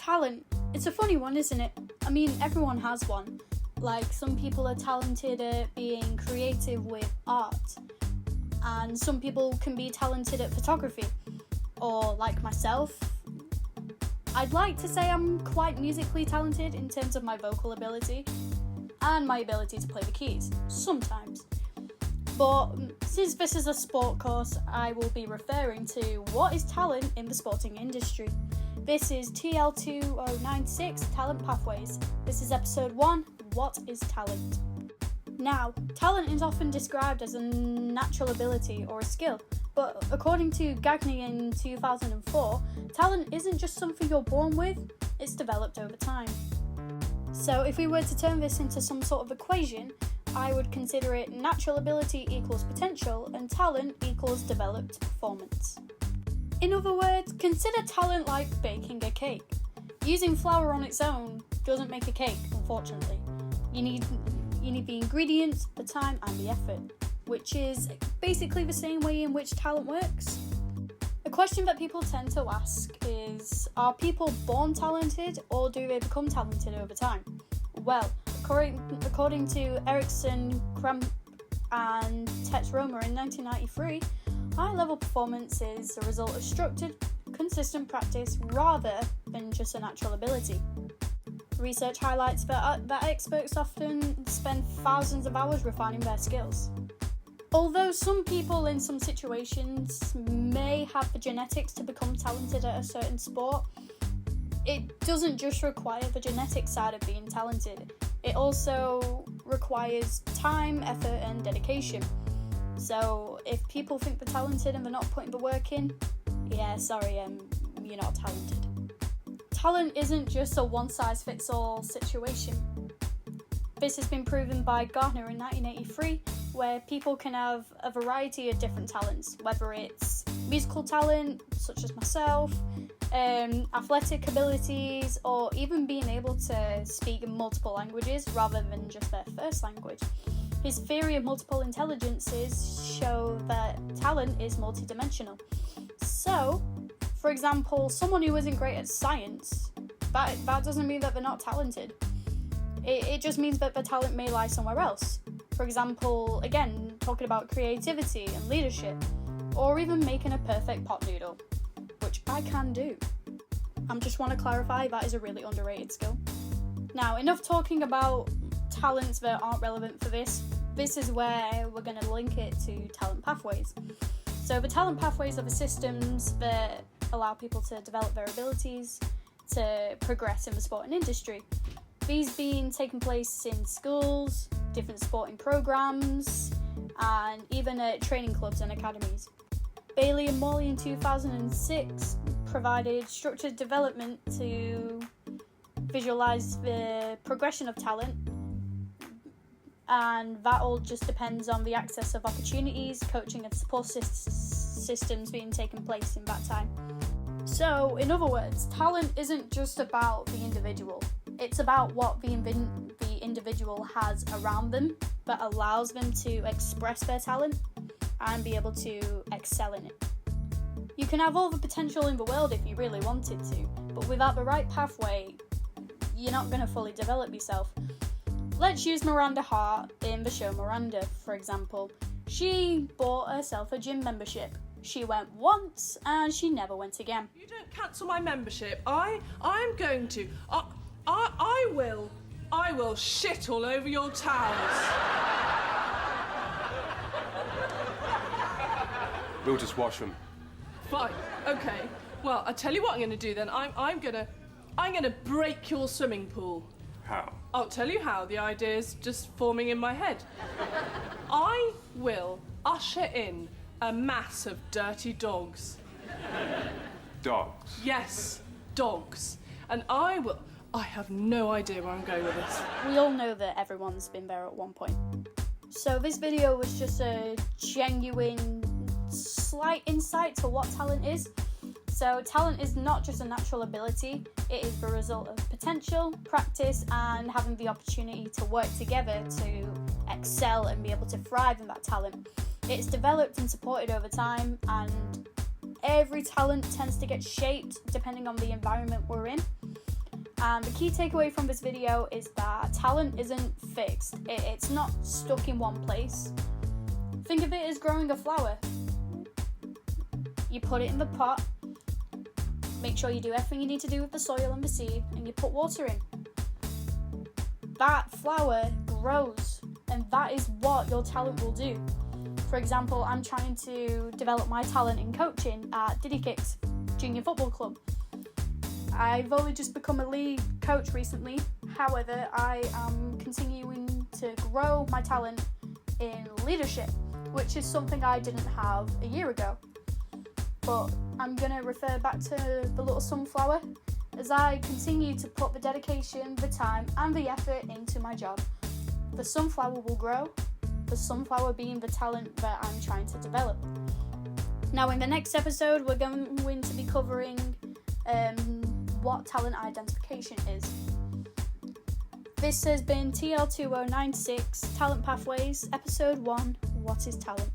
Talent. It's a funny one, isn't it? I mean, everyone has one. Like, some people are talented at being creative with art, and some people can be talented at photography. Or, like myself, I'd like to say I'm quite musically talented in terms of my vocal ability and my ability to play the keys, sometimes. But since this is a sport course, I will be referring to what is talent in the sporting industry. This is TL2096 Talent Pathways. This is episode 1, What is Talent? Now, talent is often described as a natural ability or a skill, but according to Gagné in 2004, talent isn't just something you're born with, it's developed over time. So if we were to turn this into some sort of equation, I would consider it natural ability equals potential and talent equals developed performance. In other words, consider talent like baking a cake. Using flour on its own doesn't make a cake, unfortunately. You need the ingredients, the time and the effort, which is basically the same way in which talent works. A question that people tend to ask is, are people born talented or do they become talented over time? Well, according to Ericsson, Krampe and Tesch-Römer in 1993, high-level performance is a result of structured, consistent practice rather than just a natural ability. Research highlights that experts often spend thousands of hours refining their skills. Although some people in some situations may have the genetics to become talented at a certain sport, it doesn't just require the genetic side of being talented. It also requires time, effort and dedication. So if people think they're talented and they're not putting the work in, yeah, sorry, you're not talented. Talent isn't just a one-size-fits-all situation. This has been proven by Gardner in 1983, where people can have a variety of different talents, whether it's musical talent, such as myself, athletic abilities, or even being able to speak multiple languages rather than just their first language. His theory of multiple intelligences show that talent is multidimensional. So, for example, someone who isn't great at science, that doesn't mean that they're not talented. It just means that the talent may lie somewhere else. For example, again, talking about creativity and leadership, or even making a perfect pot noodle, which I can do. I just want to clarify that is a really underrated skill. Now, enough talking about talents that aren't relevant for this. This is where we're going to link it to talent pathways. So the talent pathways are the systems that allow people to develop their abilities to progress in the sporting industry. These being taking place in schools, different sporting programs, and even at training clubs and academies. Bailey and Morley in 2006 provided structured development to visualize the progression of talent, and that all just depends on the access of opportunities, coaching and support systems being taken place in that time. So, in other words, talent isn't just about the individual. It's about what the individual has around them that allows them to express their talent and be able to excel in it. You can have all the potential in the world if you really wanted to, but without the right pathway, you're not going to fully develop yourself. Let's use Miranda Hart in the show Miranda, for example. She bought herself a gym membership. She went once and she never went again. You don't cancel my membership. I'm going to. I will shit all over your towels. We'll just wash them. Fine. Okay. Well, I tell you what I'm going to do then. I'm gonna break your swimming pool. How? I'll tell you how. The idea's just forming in my head. I will usher in a mass of dirty dogs. Dogs? Yes, dogs. And I have no idea where I'm going with this. We all know that everyone's been there at one point. So this video was just a genuine, slight insight to what talent is. So talent is not just a natural ability, it is the result of potential, practice, and having the opportunity to work together to excel and be able to thrive in that talent. It's developed and supported over time, and every talent tends to get shaped depending on the environment we're in. And the key takeaway from this video is that talent isn't fixed. It's not stuck in one place. Think of it as growing a flower. You put it in the pot, make sure you do everything you need to do with the soil and the seed, and you put water in. That flower grows, and that is what your talent will do. For example, I'm trying to develop my talent in coaching at Diddy Kicks Junior Football Club. I've only just become a league coach recently. However, I am continuing to grow my talent in leadership, which is something I didn't have a year ago. But I'm going to refer back to the little sunflower as I continue to put the dedication, the time and the effort into my job. The sunflower will grow, the sunflower being the talent that I'm trying to develop. Now in the next episode we're going to be covering what talent identification is. This has been TL2096 Talent Pathways, Episode 1, What is Talent?